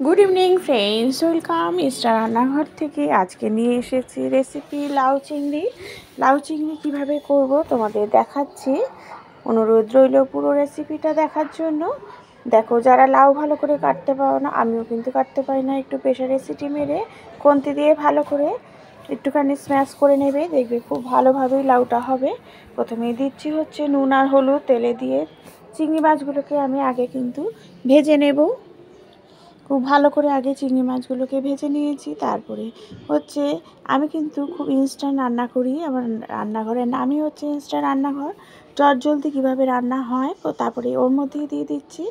Good evening friends, welcome star রান্নাঘর থেকে। আজকে নিয়ে এসেছি রেসিপি লাউ চিংড়ি। লাউ চিংড়ি কীভাবে করব তোমাদের দেখাচ্ছি। অনুরোধ রইল পুরো রেসিপিটা দেখার জন্য। দেখো, যারা লাউ ভালো করে কাটতে পারো না, আমিও কিন্তু কাটতে পারি না, একটু প্রেশারে সিটি মেরে খুন্তি দিয়ে ভালো করে একটুখানি স্ম্যাশ করে নেবে, দেখবে খুব ভালোভাবেই লাউটা হবে। প্রথমে দিচ্ছি হচ্ছে নুন আর হলুদ তেলে দিয়ে চিংড়ি মাছগুলোকে আমি আগে কিন্তু ভেজে নেব। খুব ভালো করে আগে চিংড়ি মাছগুলোকে ভেজে নিয়েছি। তারপরে হচ্ছে আমি কিন্তু খুব ইনস্ট্যান্ট রান্না করি। আমার রান্নাঘরের নামই হচ্ছে ইনস্ট্যান্ট রান্নাঘর। চটজলদি কীভাবে রান্না হয়। তারপরে ওর মধ্যেই দিয়ে দিচ্ছি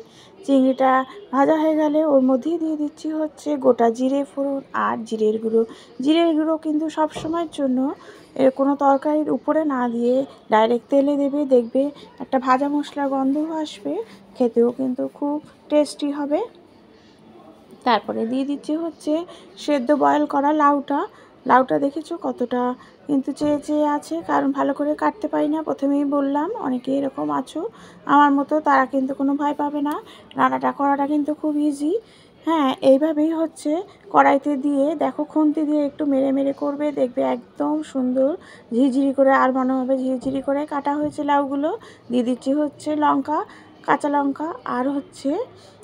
চিংড়িটা ভাজা হয়ে গেলে ওর মধ্যেই দিয়ে দিচ্ছি হচ্ছে গোটা জিরে ফোড়ন আর জিরের গুঁড়ো। জিরের গুঁড়ো কিন্তু সব সময়ের জন্য কোনো তরকারির উপরে না দিয়ে ডাইরেক্ট তেলে দেবে, দেখবে একটা ভাজা মশলার গন্ধ আসবে, খেতেও কিন্তু খুব টেস্টি হবে। তারপরে দিয়ে দিচ্ছি হচ্ছে সেদ্ধ বয়েল করা লাউটা দেখেছো কতটা কিন্তু চেয়ে আছে, কারণ ভালো করে কাটতে পারি না। প্রথমেই বললাম, অনেকে এরকম আছো আমার মতো, তারা কিন্তু কোনো ভয় পাবে না, রান্নাটা করাটা কিন্তু খুব ইজি। হ্যাঁ, এইভাবেই হচ্ছে কড়াইতে দিয়ে দেখো খুন্তি দিয়ে একটু মেরে মেরে করবে, দেখবে একদম সুন্দর ঝিরঝিরি করে, আর মনে হবে ঝিরঝিরি করে কাটা হয়েছে লাউগুলো। দিয়ে দিচ্ছি হচ্ছে কাঁচা লঙ্কা আর হচ্ছে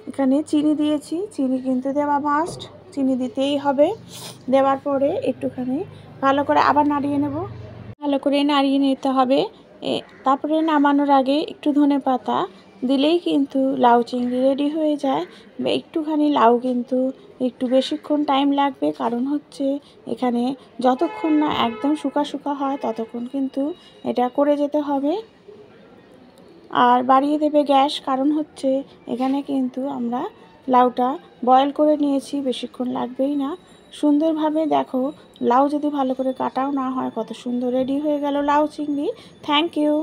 এখানে চিনি দিয়েছি। চিনি কিন্তু দেওয়া মাস্ট, চিনি দিতেই হবে। দেওয়ার পরে একটুখানি ভালো করে আবার নাড়িয়ে নেব, ভালো করে নাড়িয়ে নিতে হবে। তারপরে নামানোর আগে একটু ধনেপাতা দিলেই কিন্তু লাউ চিংড়ি রেডি হয়ে যায়। একটুখানি লাউ কিন্তু একটু বেশিক্ষণ টাইম লাগবে, কারণ হচ্ছে এখানে যতক্ষণ না একদম শুকা শুকা হয় ততক্ষণ কিন্তু এটা করে যেতে হবে। আর বাড়িয়ে দেবে গ্যাস, কারণ হচ্ছে এখানে কিন্তু আমরা লাউটা বয়েল করে নিয়েছি, বেশিক্ষণ লাগবেই না। সুন্দরভাবে দেখো, লাউ যদি ভালো করে কাটাও না হয়, কত সুন্দর রেডি হয়ে গেল লাউ চিংড়ি। Thank you.